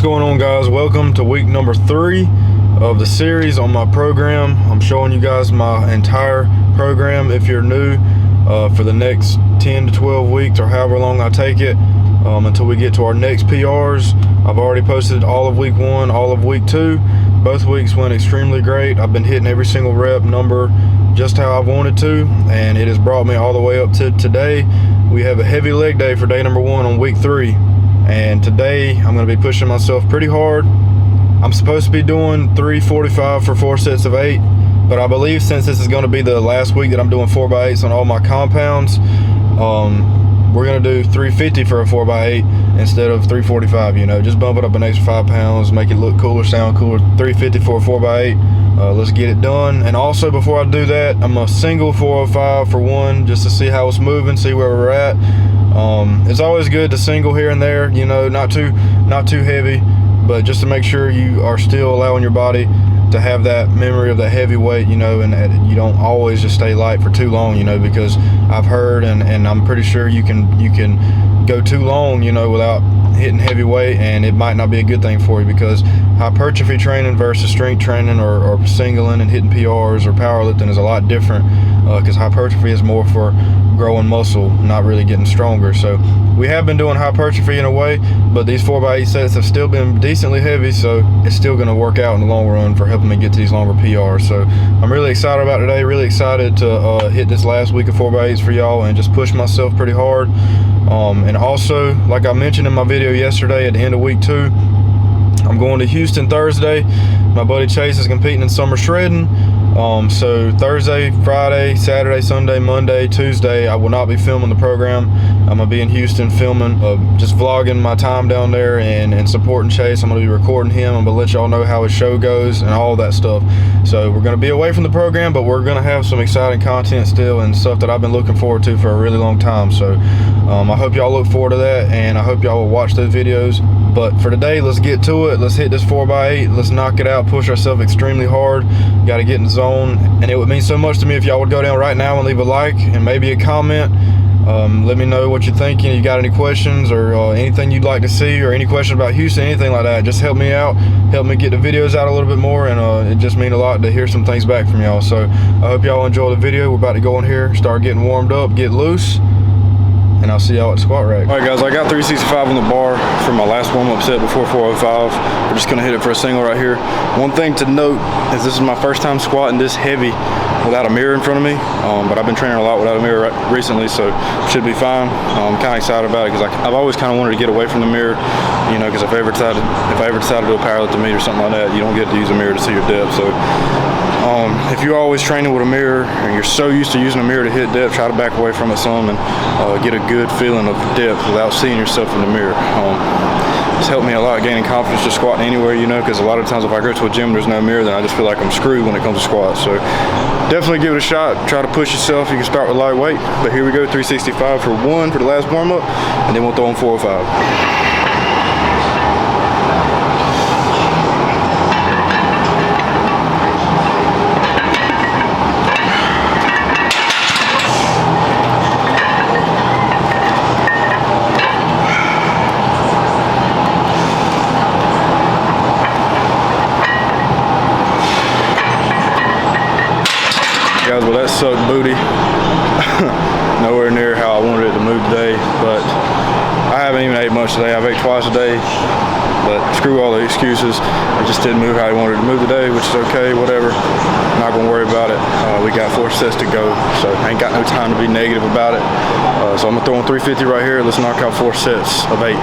going on, guys? Welcome to week number 3 of the series on my program. I'm showing you guys my entire program if you're new for the next 10 to 12 weeks or however long I take it until we get to our next PRs. I've already posted all of week 1, all of week 2. Both weeks went extremely great. I've been hitting every single rep number just how I've wanted to, and it has brought me all the way up to today. We have a heavy leg day for day number 1 on week 3. And today I'm going to be pushing myself pretty hard. I'm supposed to be doing 345 for 4 sets of 8, but I believe since this is going to be the last week that I'm doing 4x8s on all my compounds, we're going to do 350 for a 4x8 instead of 345. You know, just bump it up an extra 5 pounds, make it look cooler, sound cooler. 350 for a 4x8. Let's get it done. And also, before I do that, I'm a single 405 for 1 just to see how it's moving, see where we're at. It's always good to single here and there, you know, not too heavy, but just to make sure you are still allowing your body to have that memory of that heavy weight, you know, and you don't always just stay light for too long, you know, because I've heard and I'm pretty sure you can go too long, you know, without hitting heavy weight, and it might not be a good thing for you, because hypertrophy training versus strength training or singling and hitting PRs or powerlifting is a lot different, because hypertrophy is more for growing muscle, not really getting stronger. So we have been doing hypertrophy in a way, but these 4x8 sets have still been decently heavy, so it's still going to work out in the long run for helping me get to these longer PRs. So I'm really excited about today, really excited to hit this last week of 4x8s for y'all and just push myself pretty hard. And also, like I mentioned in my video yesterday, at the end of week 2, I'm going to Houston Thursday. My buddy Chase is competing in summer shredding. So Thursday, Friday, Saturday, Sunday, Monday, Tuesday, I will not be filming the program. I'm going to be in Houston filming, just vlogging my time down there and supporting Chase. I'm going to be recording him. I'm going to let y'all know how his show goes and all that stuff. So we're going to be away from the program, but we're going to have some exciting content still and stuff that I've been looking forward to for a really long time. So I hope y'all look forward to that, and I hope y'all will watch those videos. But for today, let's get to it. Let's hit this 4x8. Let's knock it out, push ourselves extremely hard. Got to get in the zone. And it would mean so much to me if y'all would go down right now and leave a like and maybe a comment. Let me know what you're thinking. You got any questions or anything you'd like to see, or any questions about Houston, anything like that. Just help me out. Help me get the videos out a little bit more, and it just means a lot to hear some things back from y'all. So I hope y'all enjoy the video. We're about to go in here, start getting warmed up, get loose, and I'll see y'all at squat rack. All right, guys, I got 365 on the bar for my last warm-up set before 405. We're just gonna hit it for a single right here. One thing to note is this is my first time squatting this heavy without a mirror in front of me, but I've been training a lot without a mirror recently, so should be fine. I'm kind of excited about it because I've always kind of wanted to get away from the mirror, you know, because if I ever decided to do a powerlifting meet or something like that, you don't get to use a mirror to see your depth. So if you're always training with a mirror and you're so used to using a mirror to hit depth, try to back away from it some and get a good feeling of depth without seeing yourself in the mirror. It's helped me a lot gaining confidence just squatting anywhere, you know, because a lot of times if I go to a gym and there's no mirror, then I just feel like I'm screwed when it comes to squats. So definitely give it a shot. Try to push yourself. You can start with lightweight, but here we go, 365 for 1 for the last warm-up, and then we'll throw in 405. Guys, well, that sucked booty. Nowhere near how I wanted it to move today, but I haven't even ate much today. I've ate twice a day, but screw all the excuses. It just didn't move how I wanted it to move today, which is okay, whatever. I'm not gonna worry about it. We got 4 sets to go, so I ain't got no time to be negative about it. So I'm gonna throw in 350 right here. Let's knock out 4 sets of 8.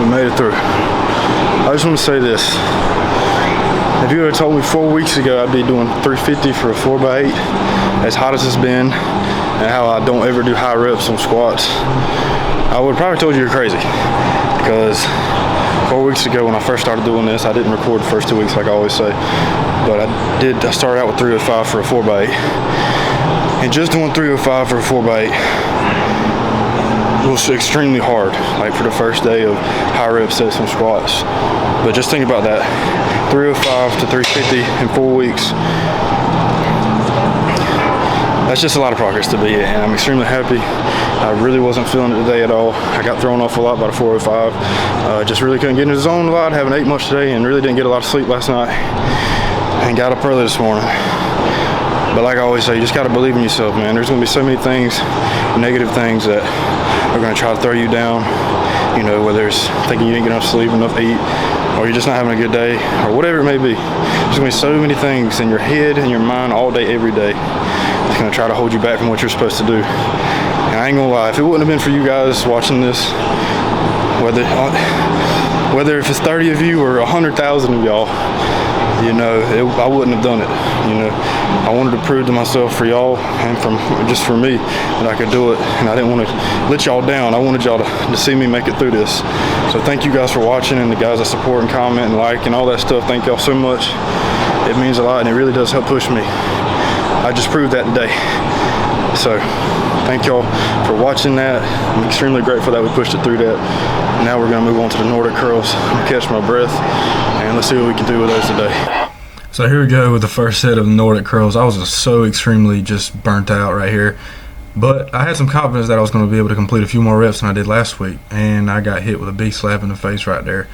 We made it through. I just want to say this. If you would have told me 4 weeks ago I'd be doing 350 for a 4x8, as hot as it's been, and how I don't ever do high reps on squats, I would have probably told you you're crazy. Because 4 weeks ago when I first started doing this, I didn't record the first 2 weeks like I always say, but I started out with 305 for a 4x8. And just doing 305 for a 4x8 was extremely hard, like for the first day of high rep sets on squats. But just think about that, 305 to 350 in 4 weeks. That's just a lot of progress to be at, and I'm extremely happy. I really wasn't feeling it today at all. I got thrown off a lot by the 405. Just really couldn't get in the zone a lot, haven't ate much today, and really didn't get a lot of sleep last night. And got up early this morning. But like I always say, you just gotta believe in yourself, man. There's gonna be so many things, negative things that are gonna try to throw you down. You know, whether it's thinking you didn't get enough sleep, enough to eat, or you're just not having a good day, or whatever it may be. There's gonna be so many things in your head and your mind all day, every day. It's gonna try to hold you back from what you're supposed to do. And I ain't gonna lie, if it wouldn't have been for you guys watching this, whether if it's 30 of you or 100,000 of y'all, you know, I wouldn't have done it. You know, I wanted to prove to myself, for y'all and just for me, that I could do it, and I didn't want to let y'all down. I wanted y'all to see me make it through this. So thank you guys for watching, and the guys that support and comment and like and all that stuff. Thank y'all so much. It means a lot, and it really does help push me. I just proved that today. So thank y'all for watching that. I'm extremely grateful that we pushed it through that. Now we're gonna move on to the Nordic curls. I'm gonna catch my breath, and let's see what we can do with those today. So here we go with the first set of the Nordic curls. I was just so extremely just burnt out right here, but I had some confidence that I was going to be able to complete a few more reps than I did last week, and I got hit with a big slap in the face right there.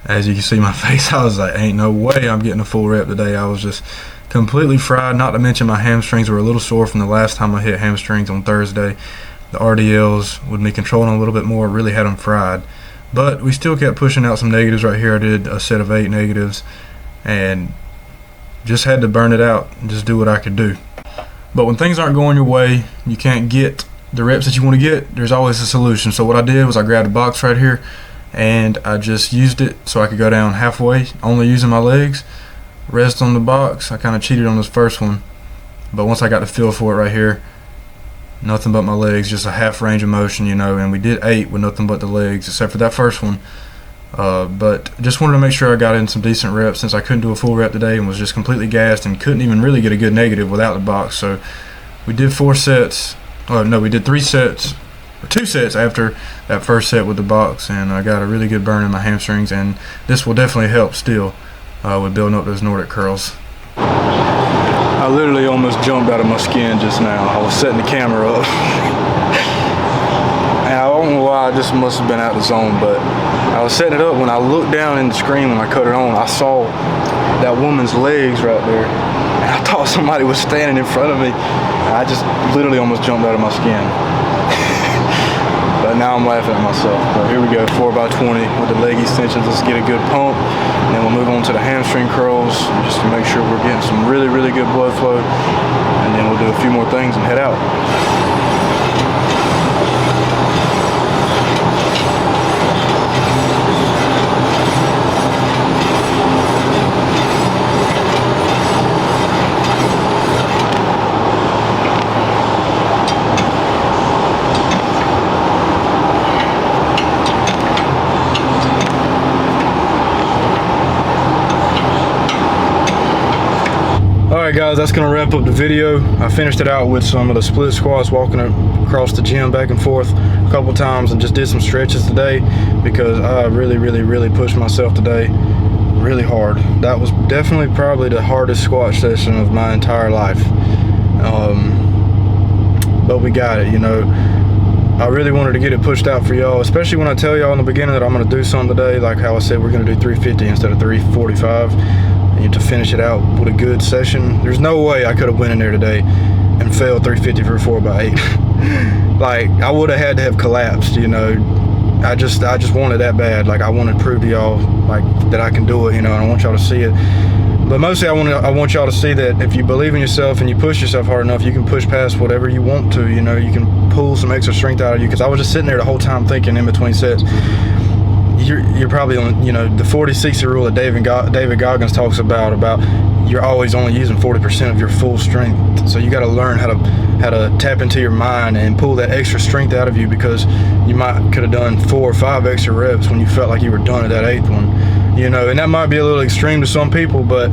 As you can see my face, I was like, ain't no way I'm getting a full rep today. I was just completely fried, not to mention my hamstrings were a little sore from the last time I hit hamstrings on Thursday. The RDLs, with me controlling a little bit more, really had them fried. But we still kept pushing out some negatives right here. I did a set of 8 negatives and just had to burn it out and just do what I could do. But when things aren't going your way, you can't get the reps that you want to get, there's always a solution. So what I did was I grabbed a box right here and I just used it so I could go down halfway, only using my legs, rest on the box. I kind of cheated on this first one, but once I got the feel for it right here, nothing but my legs, just a half range of motion, you know, and we did 8 with nothing but the legs, except for that first one. But just wanted to make sure I got in some decent reps since I couldn't do a full rep today and was just completely gassed and couldn't even really get a good negative without the box. So we did 4 sets. No, we did 3 sets, or 2 sets after that first set with the box, and I got a really good burn in my hamstrings, and this will definitely help still with building up those Nordic curls. I literally almost jumped out of my skin just now. I was setting the camera up. And I don't know why, I just must have been out of the zone, but I was setting it up. When I looked down in the screen when I cut it on, I saw that woman's legs right there, and I thought somebody was standing in front of me. I just literally almost jumped out of my skin. But now I'm laughing at myself. But here we go, 4x20 with the leg extensions. Let's get a good pump, and then we'll move on to the hamstring curls just to make sure we're getting some really, really good blood flow, and then we'll do a few more things and head out. Alright guys, that's going to wrap up the video. I finished it out with some of the split squats, walking across the gym back and forth a couple times, and just did some stretches today because I really pushed myself today really hard. That was definitely probably the hardest squat session of my entire life. But we got it, you know. I really wanted to get it pushed out for y'all, especially when I tell y'all in the beginning that I'm going to do something today, like how I said we're going to do 350 instead of 345. To finish it out with a good session. There's no way I could have went in there today and failed 350 for a 4x8. Like, I would have had to have collapsed, you know. I just wanted that bad. Like, I want to prove to y'all like that I can do it, you know, and I want y'all to see it. But mostly I want y'all to see that if you believe in yourself and you push yourself hard enough, you can push past whatever you want to. You know, you can pull some extra strength out of you. Because I was just sitting there the whole time thinking in between sets, you're probably on, you know, the 40-60 rule that David Goggins talks about you're always only using 40% of your full strength. So you got to learn how to tap into your mind and pull that extra strength out of you, because you could have done 4 or 5 extra reps when you felt like you were done at that 8th one. You know, and that might be a little extreme to some people, but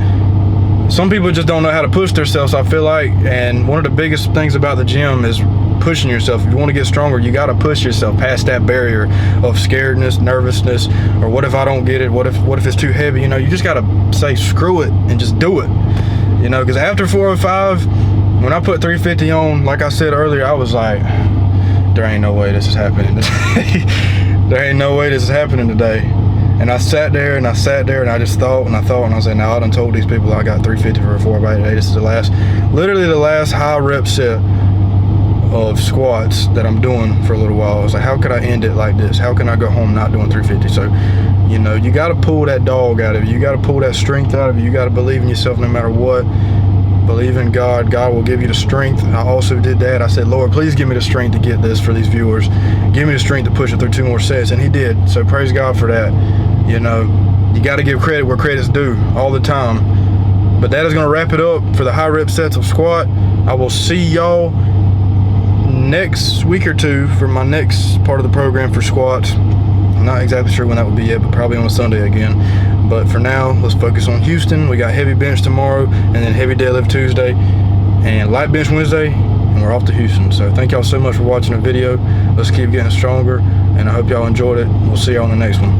some people just don't know how to push themselves, I feel like. And one of the biggest things about the gym is pushing yourself. If you want to get stronger, you got to push yourself past that barrier of scaredness, nervousness, or what if I don't get it? What if it's too heavy? You know, you just got to say screw it and just do it. You know, because after 405, when I put 350 on, like I said earlier, I was like, there ain't no way this is happening today. There ain't no way this is happening today. And I sat there and I just thought and I said, now I done told these people I got 350 for a 4x8 today. This is literally the last high rep set of squats that I'm doing for a little while. I was like, how could I end it like this? How can I go home not doing 350? So, you know, you got to pull that dog out of you. You got to pull that strength out of you. You got to believe in yourself no matter what. Believe in God. God will give you the strength. I also did that. I said, Lord, please give me the strength to get this for these viewers. Give me the strength to push it through 2 more sets. And he did. So praise God for that. You know, you got to give credit where credit's due all the time. But that is going to wrap it up for the high rep sets of squat. I will see y'all next week or 2 for my next part of the program for squats. I'm not exactly sure when that will be yet, but probably on a Sunday again. But for now, let's focus on Houston. We got heavy bench tomorrow, and then heavy deadlift Tuesday, and light bench Wednesday, and we're off to Houston. So thank y'all so much for watching the video. Let's keep getting stronger, and I hope y'all enjoyed it. We'll see y'all on the next one.